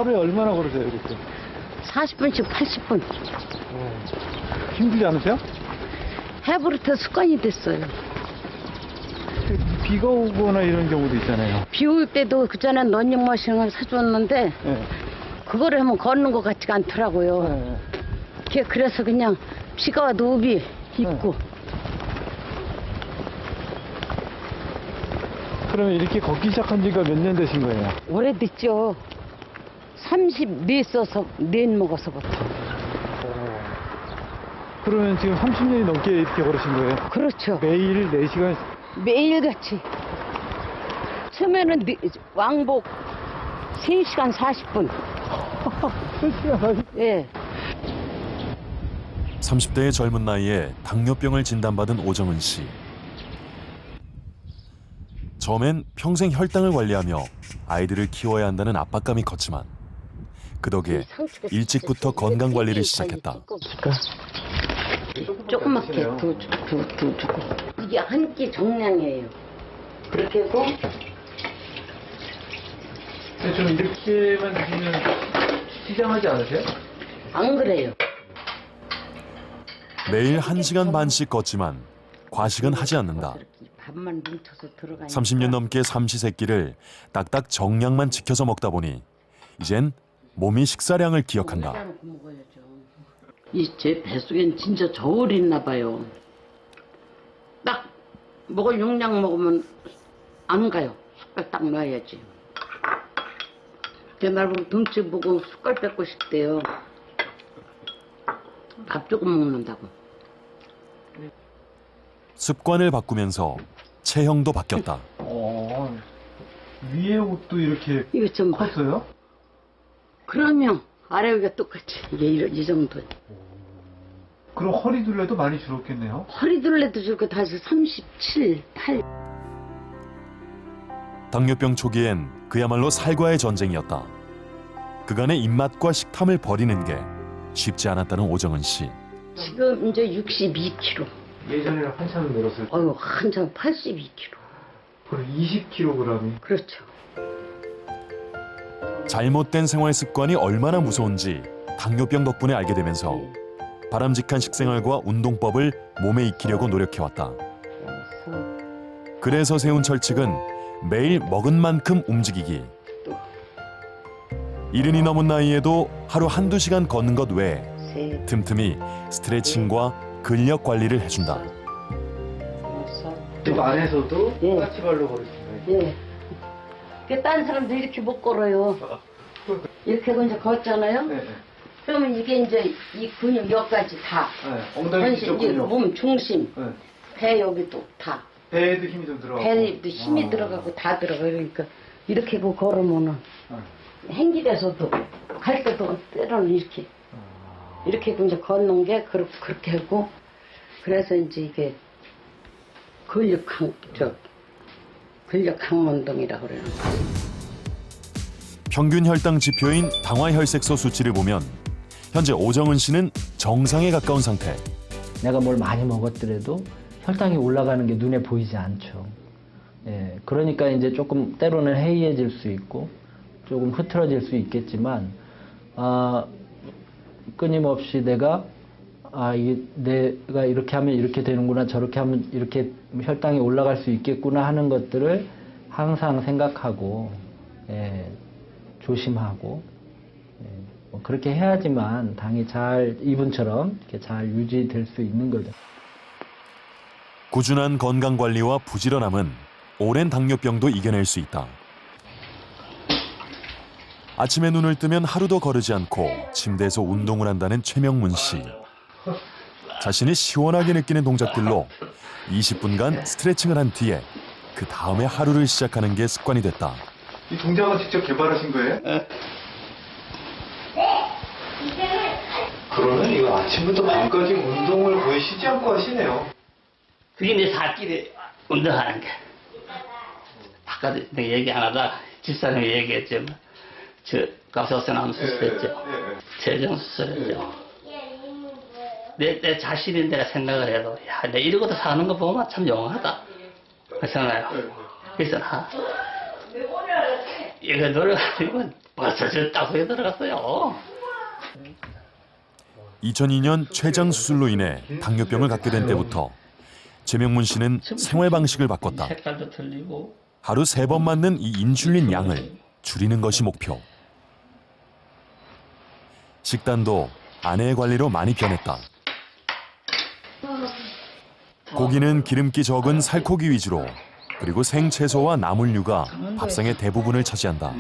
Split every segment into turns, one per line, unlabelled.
하루에 얼마나 걸으세요, 이렇게?
40분씩 80분.
힘들지 않으세요?
해부터 습관이 됐어요.
비가 오거나 이런 경우도 있잖아요.
비 올 때도 그전에 러닝머신을 사줬는데
네.
그걸 하면 걷는 것 같지가 않더라고요.
네.
그래서 그냥 비가 와도 우비 입고.
그러면 이렇게 걷기 시작한 지가 몇 년 되신 거예요?
오래됐죠. 34 써서 4 먹어서부터.
그러면 지금 30년이 넘게 이렇게 걸으신 거예요?
그렇죠.
매일 4시간?
매일같이. 처음에는 왕복 3시간 40분.
3시간 40분?
예.
30대의 젊은 나이에 당뇨병을 진단받은 오정은 씨. 처음엔 평생 혈당을 관리하며 아이들을 키워야 한다는 압박감이 컸지만 그 덕에 일찍부터 건강 관리를 시작했다.
조그맣게 두 이게 한 끼 정량이에요. 그렇게 해서
좀 이렇게만 드시면 시장하지 않으세요?
안 그래요.
매일 1시간 반씩 걷지만 과식은 하지 않는다.
밥만 뭉쳐서 들어가니까.
30년 넘게 삼시세끼를 딱딱 정량만 지켜서 먹다 보니 이젠 몸이 식사량을 기억한다.
이 제 뱃속엔 진짜 저울이 있나 봐요. 딱 먹을 용량 먹으면 안 가요. 숟갈 딱 놔야지. 날 보고 덩치 보고 숟갈 뺏고 싶대요. 밥 조금 먹는다고.
습관을 바꾸면서 체형도 바뀌었다.
위에 옷도 이렇게
이거 좀 봐.
컸어요?
그러면 아래 위가 똑같이 이게 이 정도.
그럼 허리 둘레도 많이 줄었겠네요?
허리 둘레도 줄고 다시 37, 8.
당뇨병 초기엔 그야말로 살과의 전쟁이었다. 그간의 입맛과 식탐을 버리는 게 쉽지 않았다는 오정은 씨.
지금 이제 62kg.
예전에는 한참 늘었을 때
어휴, 한참 82kg.
거의 20kg이.
그렇죠.
잘못된 생활 습관이 얼마나 무서운지 당뇨병 덕분에 알게 되면서 바람직한 식생활과 운동법을 몸에 익히려고 노력해왔다. 그래서 세운 철칙은 매일 먹은 만큼 움직이기. 이른이 넘은 나이에도 하루 1~2시간 걷는 것 외에 틈틈이 스트레칭과 근력 관리를 해준다.
집 안에서도
예.
까치발로 걸으시나요?
예. 딴 사람들 이렇게 못 걸어요. 이렇게 이제 걷잖아요.
네.
그러면 이게 이제 이 근육 여기까지 다.
네. 엉덩이 뒤쪽
이제
근육.
몸 중심,
네.
배 여기도 다.
배에도 힘이 좀 들어가고.
배에도 힘이 들어가고 다 들어가요. 그러니까 이렇게 그 걸으면은 행길에서도 갈 때도 때로는 이렇게 이제 걷는 게 그렇게 하고 그래서 이제 이게 근력 강운동이라고 그래요.
평균 혈당 지표인 당화혈색소 수치를 보면 현재 오정은 씨는 정상에 가까운 상태.
내가 뭘 많이 먹었더라도 혈당이 올라가는 게 눈에 보이지 않죠. 예, 그러니까 이제 조금 때로는 해이해질 수 있고 조금 흐트러질 수 있겠지만 끊임없이 내가 내가 이렇게 하면 이렇게 되는구나, 저렇게 하면 이렇게 혈당이 올라갈 수 있겠구나 하는 것들을 항상 생각하고 조심하고 뭐 그렇게 해야지만 당이 잘 이분처럼 이렇게 잘 유지될 수 있는 거죠.
꾸준한 건강 관리와 부지런함은 오랜 당뇨병도 이겨낼 수 있다. 아침에 눈을 뜨면 하루도 거르지 않고 침대에서 운동을 한다는 최명문 씨. 자신이 시원하게 느끼는 동작들로 20분간 스트레칭을 한 뒤에 그 다음에 하루를 시작하는 게 습관이 됐다.
이 동작은 직접 개발하신 거예요? 그러면 이거 아침부터 밤까지 운동을 거의 쉬지 않고 하시네요.
그게 내 살길에 운동하는 게. 바깥에 내가 얘기 안 하다 집사님이 얘기했지만 저 갑작스러운 수술했죠. 재정 수술했죠. 내 자신인 내가 생각을 해도 야, 내 이러고도 사는 거 보면 참 영하다. 그렇잖아요. 그래서 이거 노래가지고 벌써 딱 소리 들어갔어요.
2002년 췌장 수술로 인해 당뇨병을 갖게 된 때부터 최명문 씨는 생활 방식을 바꿨다.
색깔도 틀리고.
하루 3번 맞는 이 인슐린 양을 줄이는 것이 목표. 식단도 아내의 관리로 많이 변했다. 고기는 기름기 적은 살코기 위주로, 그리고 생채소와 나물류가 밥상의 대부분을 차지한다.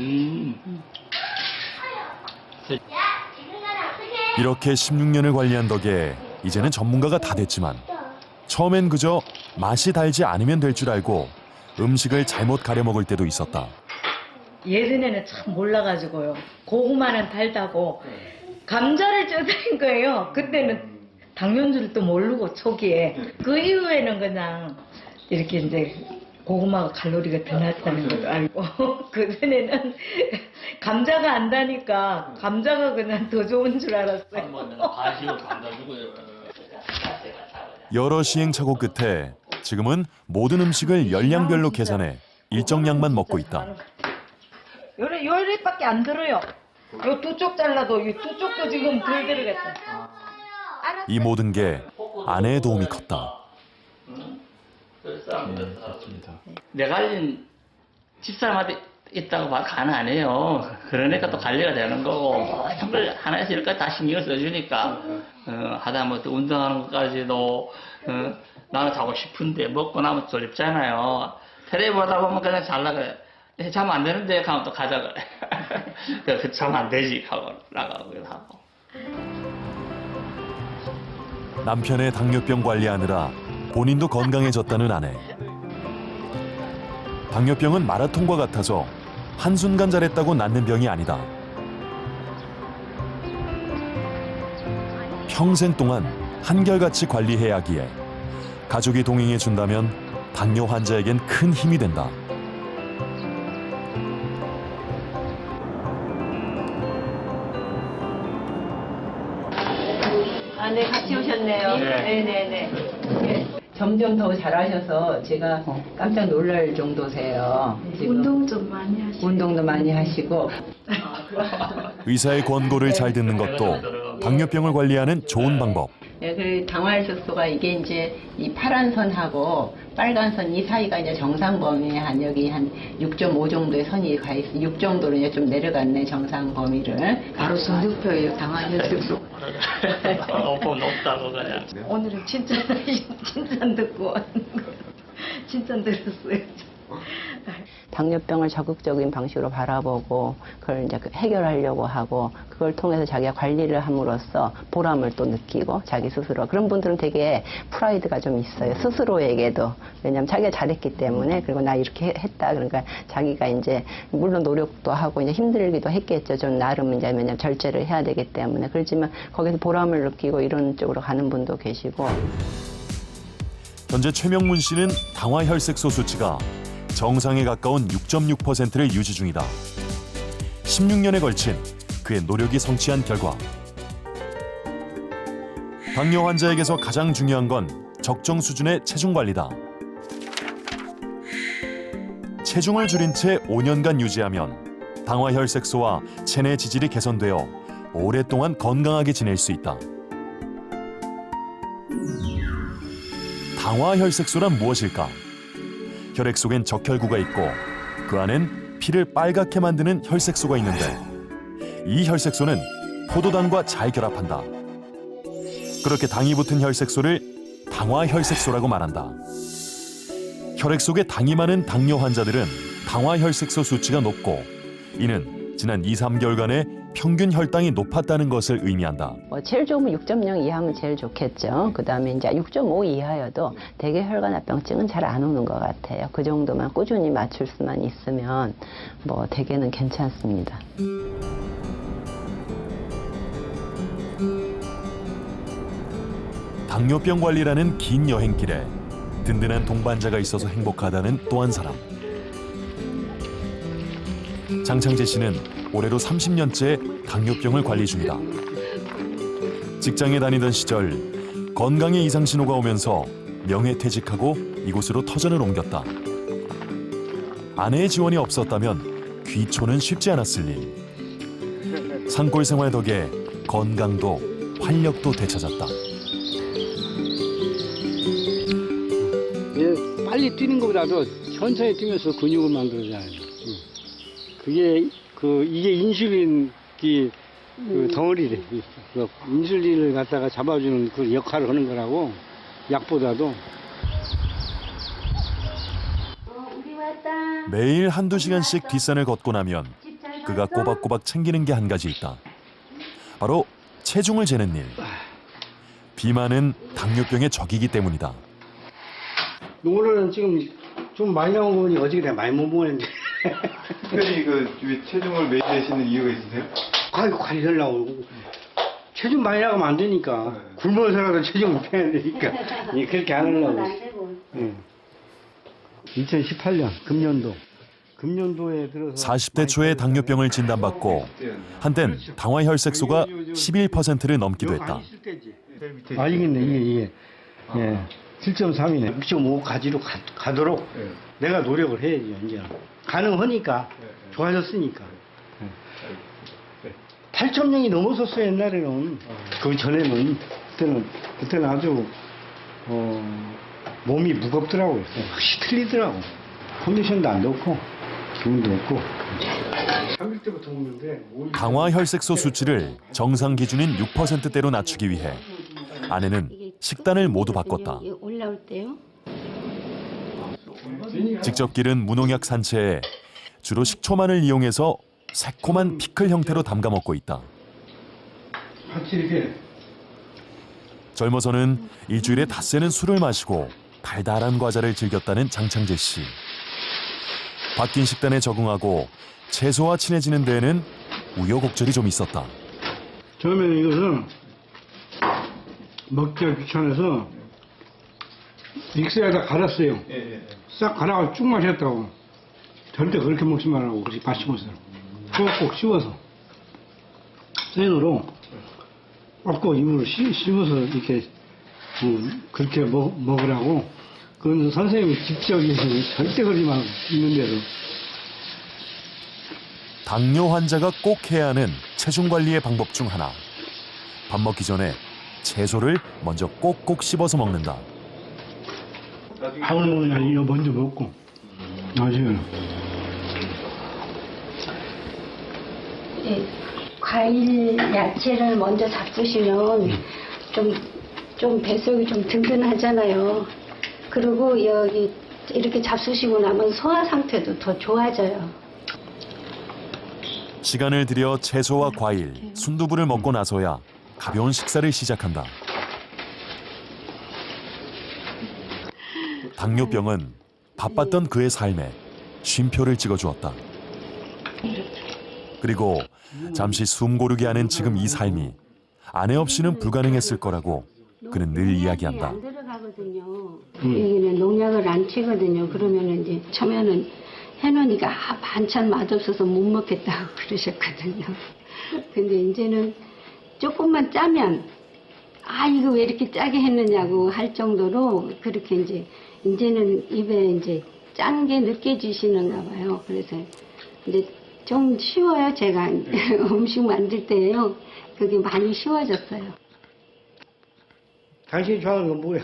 이렇게 16년을 관리한 덕에 이제는 전문가가 다 됐지만 처음엔 그저 맛이 달지 않으면 될 줄 알고 음식을 잘못 가려 먹을 때도 있었다.
예전에는 참 몰라가지고요. 고구마는 달다고 감자를 쪄드린 거예요. 그때는 당면줄도 모르고 초기에. 그 이후에는 그냥 이렇게 이제 고구마가 칼로리가 더 낮다는 것도 알고 그 전에는 감자가 안 다니까 감자가 그냥 더 좋은 줄 알았어요.
여러 시행착오 끝에 지금은 모든 음식을 열량별로 계산해 일정 양만 먹고 있다.
요리밖에 안 들어요. 요 두 쪽 잘라도 이 두 쪽도 지금 덜 들어갔다.
이 모든 게 아내의 도움이 컸다.
내가 알린 집사람한테 있다고 봐 가는 안 해요. 그러니까 또 관리가 되는 거고 모든 걸 하나에서 열까지 다 신경을 써주니까 하다못해 운동하는 것까지도 나는 자고 싶은데 먹고 나면 졸립잖아요. 텔레비 보다 보면 그냥 잘 나가요. 잠 안 되는데 가면 또 가자 그래. 그 잠 안 되지 하고 나가고 하고.
남편의 당뇨병 관리하느라 본인도 건강해졌다는 아내. 당뇨병은 마라톤과 같아서 한순간 잘했다고 낫는 병이 아니다. 평생 동안 한결같이 관리해야 하기에 가족이 동행해 준다면 당뇨 환자에겐 큰 힘이 된다.
아, 네, 같이 오셨네요. 네네네. 점점 더 잘하셔서 제가 깜짝 놀랄 정도세요. 지금
운동 좀 많이 하시고.
운동도 많이 하시고.
의사의 권고를 잘 듣는 것도 당뇨병을 관리하는 좋은 방법.
네, 그 당화혈색소가 이게 이제 이 파란 선하고 빨간 선 이 사이가 이제 정상 범위에 한 여기 한 6.5 정도의 선이 가 있어. 6 정도로 이제 좀 내려갔네 정상 범위를.
바로 중등표예요. 당화혈색소.
높다고 그냥.
오늘은 칭찬 듣고 왔는 거예요. 칭찬 들었어요.
당뇨병을 적극적인 방식으로 바라보고 그걸 이제 해결하려고 하고 그걸 통해서 자기가 관리를 함으로써 보람을 또 느끼고 자기 스스로 그런 분들은 되게 프라이드가 좀 있어요. 스스로에게도. 왜냐하면 자기가 잘했기 때문에 그리고 나 이렇게 했다. 그러니까 자기가 이제 물론 노력도 하고 이제 힘들기도 했겠죠. 좀 나름 이제 왜냐하면 절제를 해야 되기 때문에 그렇지만 거기서 보람을 느끼고 이런 쪽으로 가는 분도 계시고.
현재 최명문 씨는 당화혈색소 수치가 정상에 가까운 6.6%를 유지 중이다. 16년에 걸친 그의 노력이 성취한 결과. 당뇨 환자에게서 가장 중요한 건 적정 수준의 체중 관리다. 체중을 줄인 채 5년간 유지하면 당화혈색소와 체내 지질이 개선되어 오랫동안 건강하게 지낼 수 있다. 당화혈색소란 무엇일까? 혈액 속엔 적혈구가 있고 그 안엔 피를 빨갛게 만드는 혈색소가 있는데 이 혈색소는 포도당과 잘 결합한다. 그렇게 당이 붙은 혈색소를 당화혈색소라고 말한다. 혈액 속에 당이 많은 당뇨 환자들은 당화혈색소 수치가 높고 이는 지난 2, 3개월간의 평균 혈당이 높았다는 것을 의미한다.
제일 좋으면 6.0 이하면 제일 좋겠죠. 그 다음에 이제 6.5 이하여도 대개 혈관합병증은 잘 안 오는 것 같아요. 그 정도만 꾸준히 맞출 수만 있으면 뭐 대개는 괜찮습니다.
당뇨병 관리라는 긴 여행길에 든든한 동반자가 있어서 행복하다는 또 한 사람. 장창재 씨는 올해로 30년째 당뇨병을 관리 중이다. 직장에 다니던 시절 건강에 이상 신호가 오면서 명예퇴직하고 이곳으로 터전을 옮겼다. 아내의 지원이 없었다면 귀촌은 쉽지 않았을 일. 산골 생활 덕에 건강도 활력도 되찾았다.
빨리 뛰는 것보다도 천천히 뛰면서 근육을 만들어줘야 해요. 그게 이게 인슐린 그 덩어리래. 그 인슐린을 갖다가 잡아주는 그 역할을 하는 거라고 약보다도.
매일 한두 시간씩 뒷산을 걷고 나면 그가 꼬박꼬박 챙기는 게 한 가지 있다. 바로 체중을 재는 일. 비만은 당뇨병의 적이기 때문이다.
오늘은 지금 좀 많이 나온 거 보니 어저께 내가 많이 못 먹었는데.
특별히 왜 체중을 매일 재시는 이유가 있으세요?
관리하려고. 체중 많이 나가면 안 되니까. 굶어서라도 체중을 빼야 되니까. 예, 그렇게 안 하려고. 2018년, 금년도에 들어서.
40대 초에 당뇨병을 진단받고 한땐 당화혈색소가 11%를 넘기도 했다.
알겠네, 이게. 예. 7.3이네. 6.5까지로 가도록 내가 노력을 해야지, 이제. 가능하니까. 좋아졌으니까. 8.0이 넘었었어요, 옛날에는. 그 전에는. 그때는 아주, 몸이 무겁더라고요. 확실히 틀리더라고. 컨디션도 안 좋고, 기운도 없고. 3일 때부터 먹는데.
당화혈색소 수치를 정상 기준인 6%대로 낮추기 위해 아내는 식단을 모두 바꿨다.
올라올 때요?
직접 기른 무농약 산채에 주로 식초만을 이용해서 새콤한 피클 형태로 담가 먹고 있다.
확실히 그래.
젊어서는 일주일에 닷새는 술을 마시고 달달한 과자를 즐겼다는 장창재 씨. 바뀐 식단에 적응하고 채소와 친해지는 데에는 우여곡절이 좀 있었다.
처음에는 이것은 먹기가 귀찮아서 믹서에다 갈았어요. 싹 갈아가지고 쭉 마셨다고. 절대 그렇게 먹지 말라고. 그렇게 마시고서 꼭꼭 씹어서 생으로 꼭꼭 입으로 씹어서 이렇게 그렇게 먹으라고. 그건 선생님이 직접 절대 그러지 말고 있는 대로.
당뇨 환자가 꼭 해야 하는 체중 관리의 방법 중 하나. 밥 먹기 전에 채소를 먼저 꼭꼭 씹어서 먹는다.
밥을 먹으면 이거 먼저 먹고 나중에.
과일, 야채를 먼저 잡수시면 좀 뱃속이 좀 든든하잖아요. 그리고 여기 이렇게 잡수시고 나면 소화 상태도 더 좋아져요.
시간을 들여 채소와 과일, 순두부를 먹고 나서야 가벼운 식사를 시작한다. 당뇨병은 바빴던 그의 삶에 쉼표를 찍어주었다. 그리고 잠시 숨 고르게 하는 지금 이 삶이 아내 없이는 불가능했을 거라고 그는 늘 이야기한다.
안 들어가거든요. 여기는 농약을 안 치거든요. 그러면 이제 처음에는 해놓으니까 반찬 맛없어서 못 먹겠다고 그러셨거든요. 근데 이제는 조금만 짜면 이거 왜 이렇게 짜게 했느냐고 할 정도로 그렇게 이제는 입에 이제 짠 게 느껴지시는가 봐요. 그래서 이제 좀 쉬워요. 제가 음식 만들 때요. 그게 많이 쉬워졌어요.
당신이 좋아하는 건 뭐야?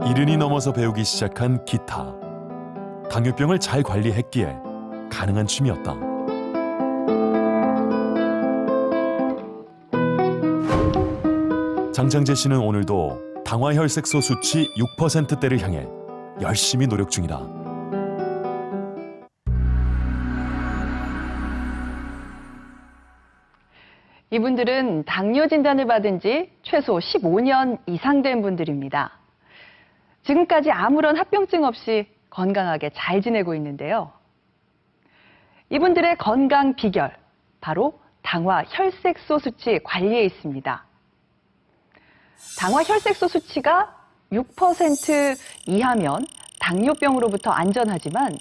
이른이 넘어서 배우기 시작한 기타. 당뇨병을 잘 관리했기에 가능한 춤이었다. 장창재 씨는 오늘도 당화혈색소 수치 6%대를 향해 열심히 노력 중이다.
이분들은 당뇨 진단을 받은 지 최소 15년 이상 된 분들입니다. 지금까지 아무런 합병증 없이 건강하게 잘 지내고 있는데요. 이분들의 건강 비결, 바로 당화혈색소 수치 관리에 있습니다. 당화혈색소 수치가 6% 이하면 당뇨병으로부터 안전하지만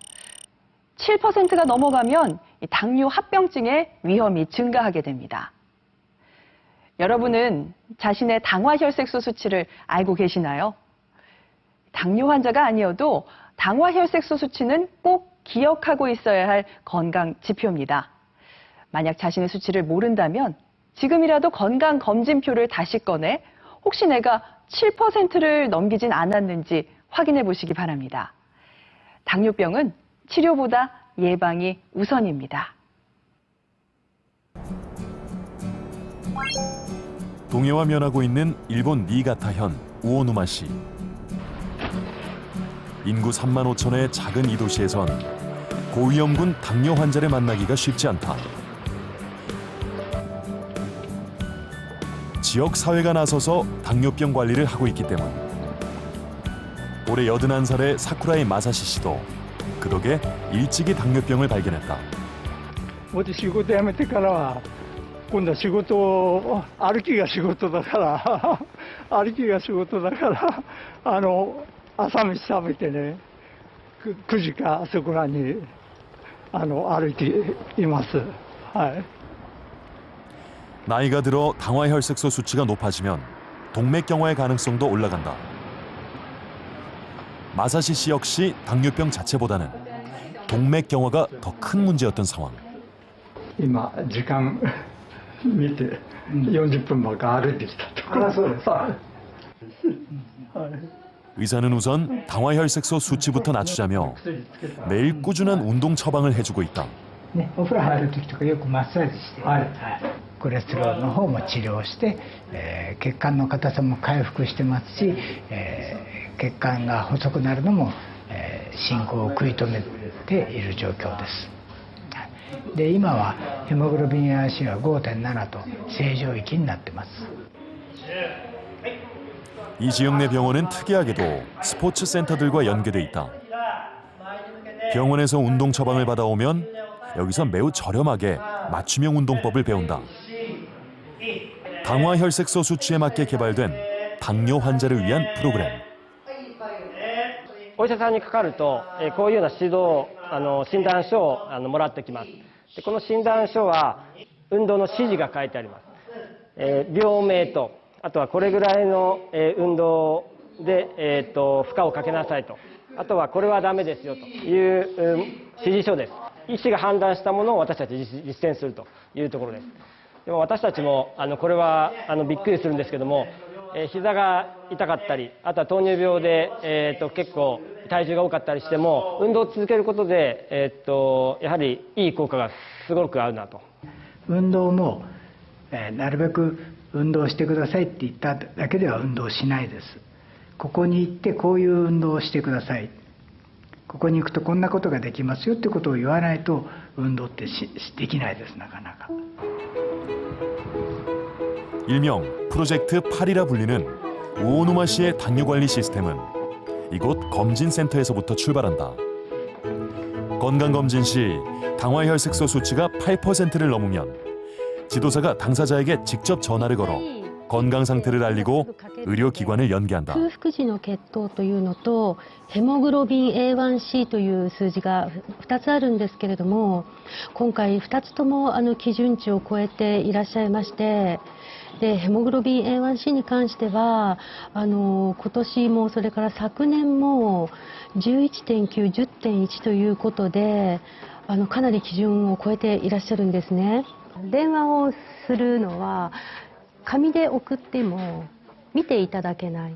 7%가 넘어가면 당뇨 합병증의 위험이 증가하게 됩니다. 여러분은 자신의 당화혈색소 수치를 알고 계시나요? 당뇨 환자가 아니어도 당화혈색소 수치는 꼭 기억하고 있어야 할 건강 지표입니다. 만약 자신의 수치를 모른다면 지금이라도 건강검진표를 다시 꺼내 혹시 내가 7%를 넘기진 않았는지 확인해 보시기 바랍니다. 당뇨병은 치료보다 예방이 우선입니다.
동해와 면하고 있는 일본 니가타현 우오누마시. 인구 3만 5천의 작은 이 도시에선 고위험군 당뇨 환자를 만나기가 쉽지 않다. 지역 사회가 나서서 당뇨병 관리를 하고 있기 때문. 올해 81살의 사쿠라이 마사시 씨도 그 덕에 일찍이 당뇨병을 발견했다.
私仕事辞めてからは今度は仕事歩きが仕事だから歩きが仕事だから朝飯食べてね9時かそこらに歩いています。はい。
나이가 들어 당화혈색소 수치가 높아지면 동맥경화의 가능성도 올라간다. 마사시 씨 역시 당뇨병 자체보다는 동맥경화가 더 큰 문제였던 상황.
今時間見て40分ばか歩いてきたところ。そうです。
의사는 우선 당화혈색소 수치부터 낮추자며 매일 꾸준한 운동 처방을 해주고 있다.
ね、お風呂入る時とかよくマッサージして、コレステロールの方も治療して、血管の硬さも回復してますし、血管が細くなるのも、進行を食い止めている状況です。で、今はヘモグロビン A1C は 5.7 と正常域になってます。
이 지역 내 병원은 특이하게도 스포츠 센터들과 연계돼 있다. 병원에서 운동 처방을 받아오면 여기서 매우 저렴하게 맞춤형 운동법을 배운다. 당화혈색소 수치에 맞게 개발된 당뇨 환자를 위한 프로그램.
お医者さんにかかると、こういうような指導診断書をもらってきます。でこの診断書は運動の指示が書いてあります。病名とあとはこれぐらいの運動で負荷をかけなさいと、あとはこれはダメですよという指示書です。医師が判断したものを私たち実践するというところです。でも私たちもこれはびっくりするんですけども、膝が痛かったり、あとは糖尿病で結構体重が多かったりしても運動を続けることでやはりいい効果がすごくあるなと。
運動もなるべく運動してくださいって言っただけでは運動しないです。ここに行ってこういう運動をしてください。ここに行くとこんなことができますよってことを言わないと運動ってできないですなかなか.
일명 프로젝트 8이라 불리는 우오누마시의 당뇨 관리 시스템은 이곳 검진센터에서부터 출발한다. 건강검진 시 당화혈색소 수치가 8%를 넘으면 지도사가 당사자에게 직접 전화를 걸어 건강 상태를 알리고 의료기관을 연계한다.
空腹時の血糖というのとヘモグロビン A1C という数字が2つあるんですけれども、今回2つとも基準値を超えていらっしゃいまして、でヘモグロビン A1C に関しては今年もそれから昨年も 11.9、10.1 ということでかなり基準を超えていらっしゃるんですね。電話をするのは紙で送っても見ていただけない、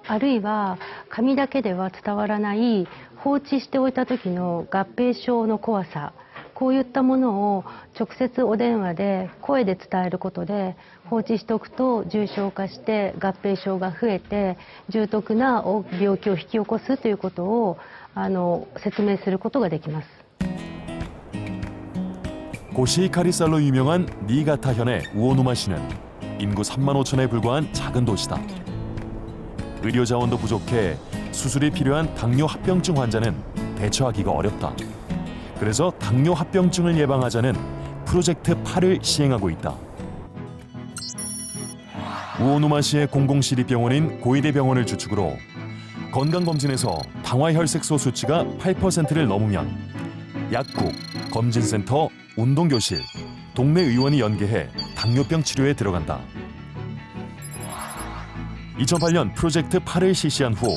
あるいは紙だけでは伝わらない放置しておいた時の合併症の怖さ、こういったものを直接お電話で声で伝えることで放置しておくと重症化して合併症が増えて重篤な病気を引き起こすということを説明することができます。
고시카리살로 유명한 니가타현의 우오누마시는 인구 3만 5천에 불과한 작은 도시다. 의료 자원도 부족해 수술이 필요한 당뇨 합병증 환자는 대처하기가 어렵다. 그래서 당뇨 합병증을 예방하자는 프로젝트 8을 시행하고 있다. 우오누마시의 공공시립병원인 고이대병원을 주축으로 건강검진에서 당화혈색소 수치가 8%를 넘으면 약국, 검진센터, 운동교실, 동네 의원이 연계해 당뇨병 치료에 들어간다. 2008년 프로젝트 8을 실시한 후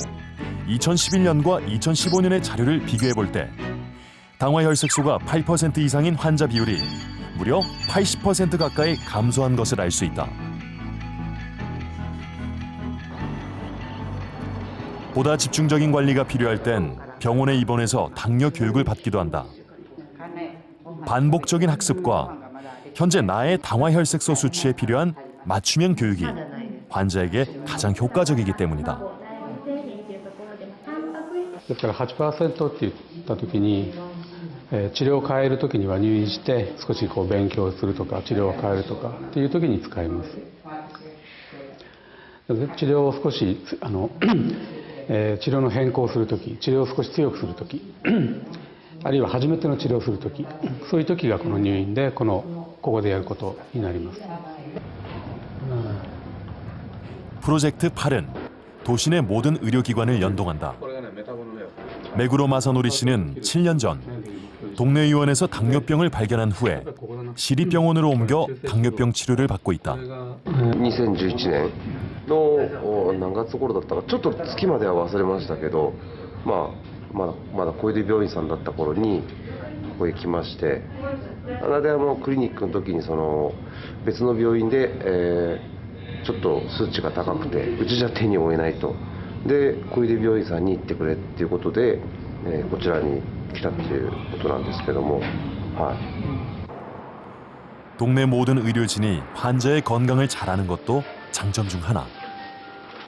2011년과 2015년의 자료를 비교해 볼 때 당화혈색소가 8% 이상인 환자 비율이 무려 80% 가까이 감소한 것을 알 수 있다. 보다 집중적인 관리가 필요할 땐 병원에 입원해서 당뇨 교육을 받기도 한다. 반복적인 학습과 현재 나의 당화혈색소 수치에 필요한 맞춤형 교육이 환자에게 가장 효과적이기 때문이다.
ですから 8% って言った時に、治療を変える時には入院して少しこう勉強するとか治療を変えるとかっていう時に使います。治療を少し治療の変更をする時、治療を少し強くする時、あるいは初めての治療をする時、そういう時がこの入院でここでやることになります。
프로젝트 8은 도시 내 모든 의료기관을 연동한다. 메구로 마사노리 씨는 7년 전 동네 의원에서 당뇨병을 발견한 후에 시립병원으로 옮겨 당뇨병 치료를 받고 있다.
2011年の何月頃だったかちょっと月までは忘れましたけど、まだ小出病院さんだった頃にここへ来まして、なでクリニックの時にその別の病院で、ちょっと数値が高くてうちじゃ手に負えないと。で小出病院さんに行ってくれっていうことで、こちらに来たっていうことなんですけども、はい。
동네 모든 의료진이 환자의 건강을 잘 아는 것도 장점 중 하나.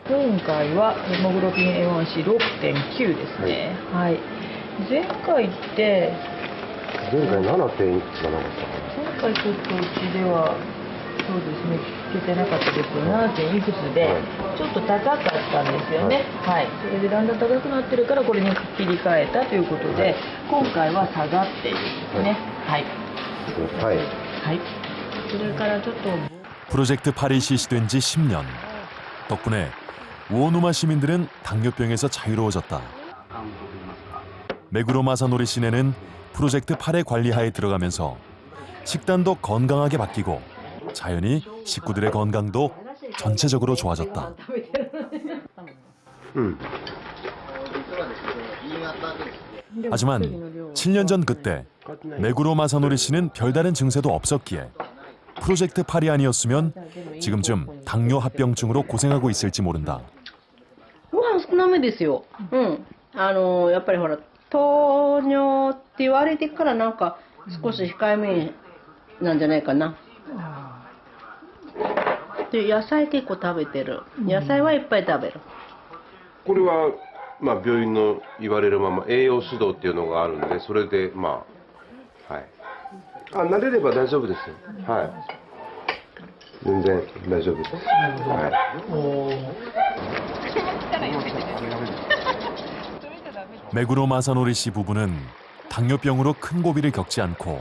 今回はヘモグロビン A1C6.9 ですね。はい。前回って
前回 7.1 じゃなかったかな。
前回ちょっとうちではそうですね聞けてなかったですけど 7. いくつでちょっと高かったんですよね。はい。それでだんだん高くなってるからこれに切り替えたということで、今回は下がっているんですね。はい。
はい。
はい。それからちょっと
프로젝트 8이 실시된 지 10년. 덕분에 우오누마 시민들은 당뇨병에서 자유로워졌다. 메구로 마사노리 시내는 프로젝트 8의 관리하에 들어가면서 식단도 건강하게 바뀌고 자연히 식구들의 건강도 전체적으로 좋아졌다. 하지만 7년 전 그때 메구로 마사노리 씨는 별다른 증세도 없었기에 프로젝트 8이 아니었으면 지금쯤 당뇨 합병증으로 고생하고 있을지 모른다.
ご飯少なめですよ。やっぱりほら糖尿って言われてからなんか少し控えめなんじゃないかな。で野菜結構食べてる。野菜はいっぱい食べる。
これは病院の言われるまま栄養指導っていうのがあるんで、それではい。慣れれば大丈夫ですよ。はい。全然大丈夫です。はい。
메구로 마사노리 씨 부부는 당뇨병으로 큰 고비를 겪지 않고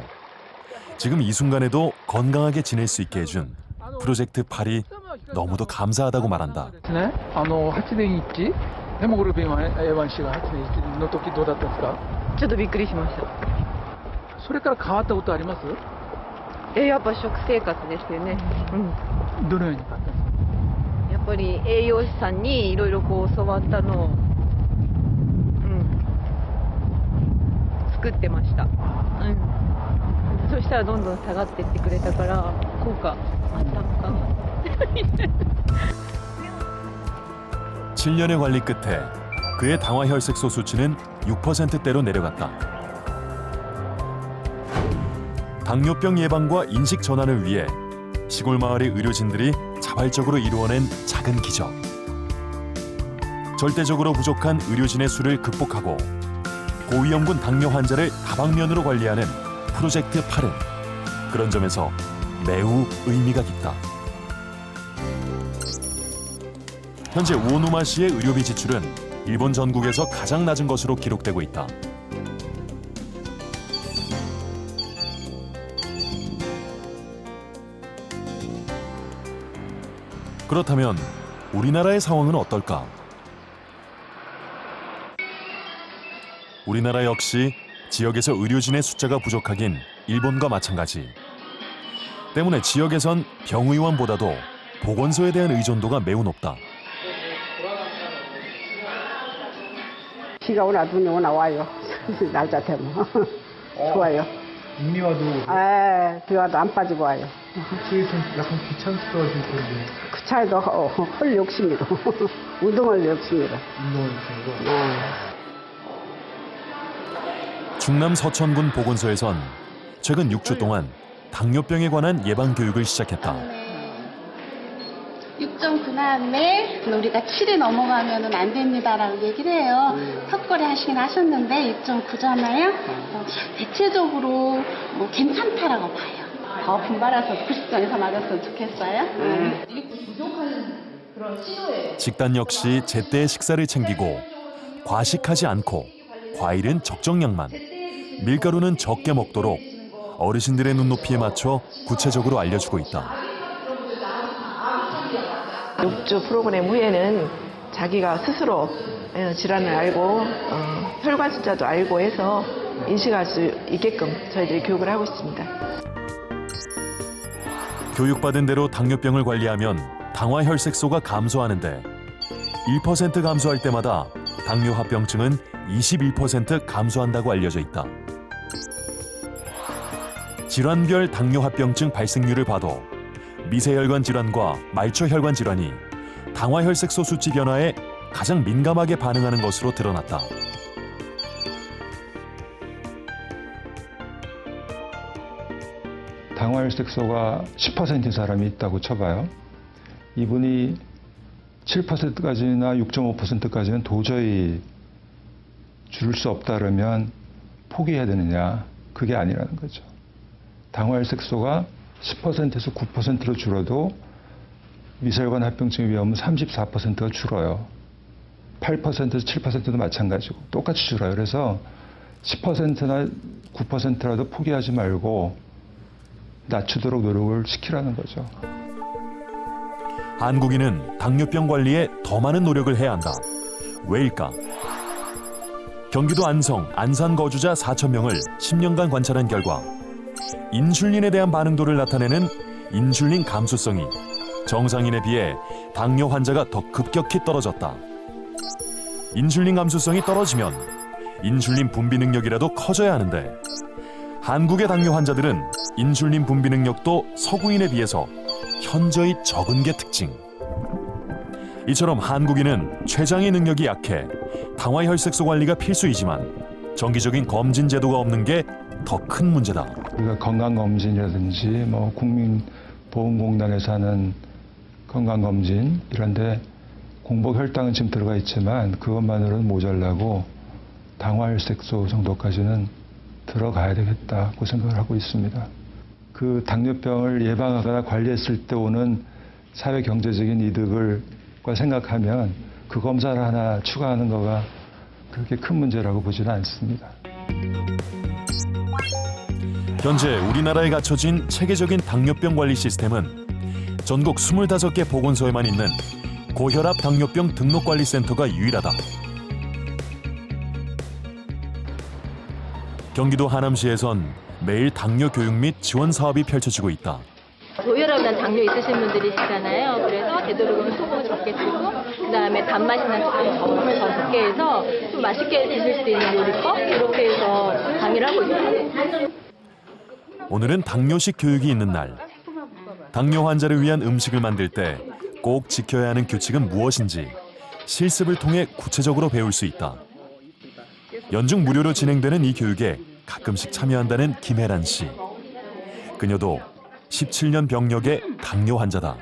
지금 이 순간에도 건강하게 지낼 수 있게 해준 프로젝트 8이 너무도 감사하다고 말한다.
8年1ヘモグロビンは A1C が8年1の時どうだったんですか？
ちょっとびっくりしました。
それから変わったことあります？
やっぱ食生活ですよね。
どのように変わったんですか？
やっぱり栄養士さんにいろいろこう教わったのを、作ってました。そしたらどんどん下がってってくれたから効果あったのかな。
7년의 관리 끝에 그의 당화혈색소 수치는 6%대로 내려갔다. 당뇨병 예방과 인식 전환을 위해 시골 마을의 의료진들이 자발적으로 이루어낸 작은 기적. 절대적으로 부족한 의료진의 수를 극복하고 고위험군 당뇨 환자를 다방면으로 관리하는 프로젝트 8은 그런 점에서 매우 의미가 깊다. 현재 우오누마 시의 의료비 지출은 일본 전국에서 가장 낮은 것으로 기록되고 있다. 그렇다면 우리나라의 상황은 어떨까? 우리나라 역시 지역에서 의료진의 숫자가 부족하긴 일본과 마찬가지. 때문에 지역에선 병의원보다도 보건소에 대한 의존도가 매우 높다.
비가 오나 눈이 오나 와요. 날짜 되면 좋아요.
눈이 와도
비 와도 안 빠지고 와요.
그게 좀 약간 귀찮스러워질 텐데.
그 차이도 헐 욕심이고 운동을 욕심이고.
운동을 좋아하는
충남 서천군 보건소에선 최근 6주 동안 당뇨병에 관한 예방 교육을 시작했다.
6.9남에 우리가 7이 넘어가면 안 됩니다라고 얘기를 해요. 턱걸이 하시긴 하셨는데 6.9잖아요. 대체적으로 뭐 괜찮다라고 봐요. 더 분발해서 90점에서 맞았으면 좋겠어요.
식단 역시 제때 식사를 챙기고 과식하지 않고 과일은 적정량만, 밀가루는 적게 먹도록 어르신들의 눈높이에 맞춰 구체적으로 알려주고 있다.
6주 프로그램 후에는 자기가 스스로 질환을 알고 혈관 숫자도 알고 해서 인식할 수 있게끔 저희들이 교육을 하고 있습니다.
교육받은 대로 당뇨병을 관리하면 당화혈색소가 감소하는데 1% 감소할 때마다 당뇨합병증은 21% 감소한다고 알려져 있다. 질환별 당뇨합병증 발생률을 봐도 미세혈관 질환과 말초혈관 질환이 당화혈색소 수치 변화에 가장 민감하게 반응하는 것으로 드러났다.
당화혈색소가 10%인 사람이 있다고 쳐봐요. 이분이 7%까지나 6.5%까지는 도저히 줄일 수 없다 그러면 포기해야 되느냐? 그게 아니라는 거죠. 당화혈색소가 10%에서 9%로 줄어도 미세혈관 합병증의 위험은 34%가 줄어요. 8%에서 7%도 마찬가지고 똑같이 줄어요. 그래서 10%나 9%라도 포기하지 말고 낮추도록 노력을 시키라는 거죠.
한국인은 당뇨병 관리에 더 많은 노력을 해야 한다. 왜일까? 경기도 안성, 안산 거주자 4,000명을 10년간 관찰한 결과 인슐린에 대한 반응도를 나타내는 인슐린 감수성이 정상인에 비해 당뇨 환자가 더 급격히 떨어졌다. 인슐린 감수성이 떨어지면 인슐린 분비 능력이라도 커져야 하는데 한국의 당뇨 환자들은 인슐린 분비 능력도 서구인에 비해서 현저히 적은 게 특징. 이처럼 한국인은 췌장의 능력이 약해 당화혈색소 관리가 필수이지만 정기적인 검진 제도가 없는 게 더 큰 문제다.
우리가 건강검진이라든지 뭐 국민보험공단에서 하는 건강검진 이런데 공복 혈당은 지금 들어가 있지만 그것만으로는 모자라고 당화혈색소 정도까지는 들어가야 되겠다고 생각을 하고 있습니다. 그 당뇨병을 예방하거나 관리했을 때 오는 사회 경제적인 이득을 생각하면 그 검사를 하나 추가하는 거가 그렇게 큰 문제라고 보지는 않습니다.
현재 우리나라에 갖춰진 체계적인 당뇨병 관리 시스템은 전국 25개 보건소에만 있는 고혈압 당뇨병 등록관리센터가 유일하다. 경기도 하남시에선 매일 당뇨 교육 및 지원 사업이 펼쳐지고 있다.
고혈압이나 당뇨 있으신 분들이 있잖아요. 그래서 되도록이면 소금을 적게 쓰고 그다음에 단맛이 나는 소금을 더 적게 해서 좀 맛있게 드실 수 있는 요리법 이렇게 해서 강의를 하고 있어요.
오늘은 당뇨식 교육이 있는 날. 당뇨 환자를 위한 음식을 만들 때 꼭 지켜야 하는 규칙은 무엇인지 실습을 통해 구체적으로 배울 수 있다. 연중 무료로 진행되는 이 교육에 가끔씩 참여한다는 김혜란 씨. 그녀도 17년 병력의 당뇨 환자다.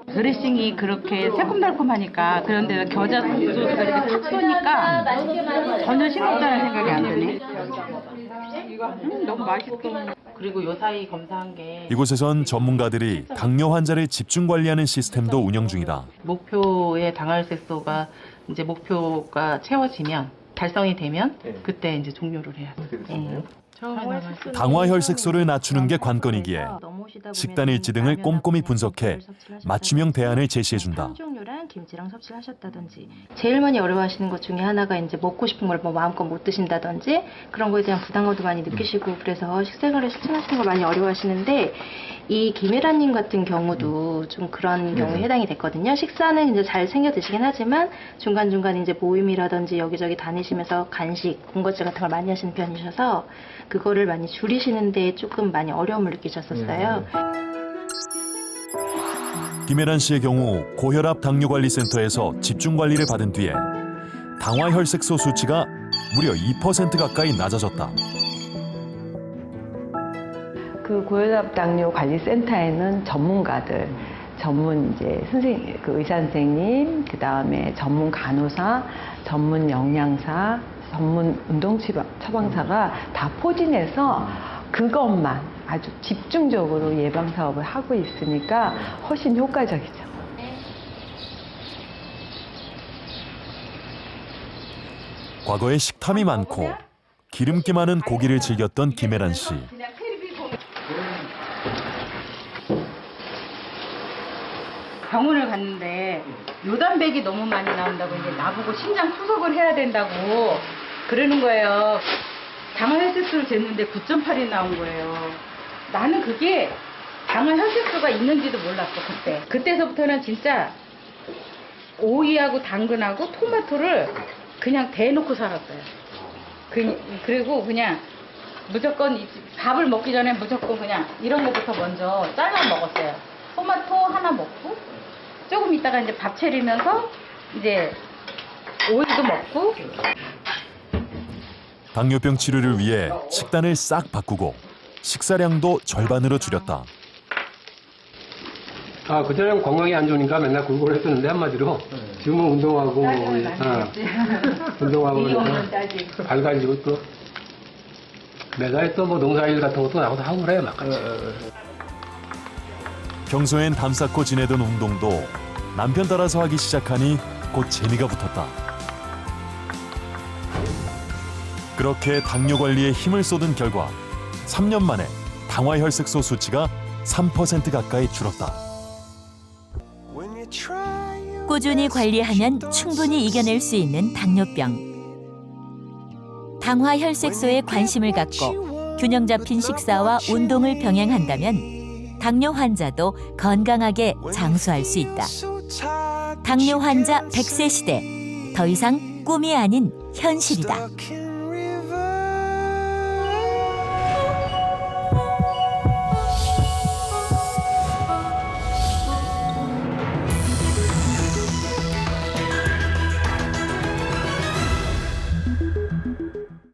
드레싱이 그렇게 새콤달콤하니까 그런데 겨자 소스가 이렇게 탁 쏘니까 전혀 싱겁다는 생각이 안 드네. 너무 맛있어. 그리고 요사이 검사한 게
이곳에선 전문가들이 당뇨 환자를 집중 관리하는 시스템도 운영 중이다.
목표의 당화혈색소가 이제 목표가 채워지면 달성이 되면 그때 이제 종료를 해야 돼.
당화 혈색소를 낮추는 게 관건이기에 식단 일지 등을 꼼꼼히 분석해 맞춤형 대안을 제시해준다.
종류랑 김치랑 섭취를 하셨다든지 제일 많이 어려워하시는 것 중에 하나가 이제 먹고 싶은 걸 뭐 마음껏 못 드신다든지 그런 거에 대한 부담감도 많이 느끼시고 그래서 식생활을 실천하시는 걸 많이 어려워하시는데 이 김혜란님 같은 경우도 좀 그런 경우에 해당이 됐거든요. 식사는 이제 잘 챙겨 드시긴 하지만 중간중간 이제 모임이라든지 여기저기 다니시면서 간식, 군것질 같은 걸 많이 하시는 편이셔서 그거를 많이 줄이시는데 조금 많이 어려움을 느끼셨었어요.
김혜란 씨의 경우 고혈압 당뇨관리센터에서 집중관리를 받은 뒤에 당화 혈색소 수치가 무려 2% 가까이 낮아졌다.
그 고혈압 당뇨 관리센터에는 전문가들, 전문 이제 선생님, 그 의사 선생님, 그 다음에 전문 간호사, 전문 영양사, 전문 운동 처방사가 다 포진해서 그것만 아주 집중적으로 예방 사업을 하고 있으니까 훨씬 효과적이죠.
과거에 식탐이 많고 기름기 많은 고기를 즐겼던 김혜란 씨.
병원을 갔는데 요단백이 너무 많이 나온다고 이제 나보고 심장 투석을 해야 된다고 그러는 거예요. 당화 혈색소를 쟀는데 9.8이 나온 거예요. 나는 그게 당화 혈색소가 있는지도 몰랐어 그때. 그때서부터는 진짜 오이하고 당근하고 토마토를 그냥 대놓고 살았어요. 그리고 그냥 무조건 밥을 먹기 전에 무조건 그냥 이런 것부터 먼저 잘라 먹었어요. 토마토 하나 먹고 조금 있다가 이제 밥 차리면서 이제 오이도 먹고.
당뇨병 치료를 위해 식단을 싹 바꾸고 식사량도 절반으로 줄였다.
아, 그전에는 건강이 안 좋으니까 맨날 굴굴 했었는데 한마디로 지금은 운동하고 운동하고 그러니까 밝아지고 또 매달 또 뭐 농사일 같은 것도 나가서 하고 그래요 막 같이.
평소엔 담 쌓고 지내던 운동도 남편 따라서 하기 시작하니 곧 재미가 붙었다. 그렇게 당뇨 관리에 힘을 쏟은 결과 3년 만에 당화 혈색소 수치가 3% 가까이 줄었다.
꾸준히 관리하면 충분히 이겨낼 수 있는 당뇨병. 당화 혈색소에 관심을 갖고 균형 잡힌 식사와 운동을 병행한다면 당뇨 환자도 건강하게 장수할 수 있다. 당뇨 환자 100세 시대, 더 이상 꿈이 아닌 현실이다.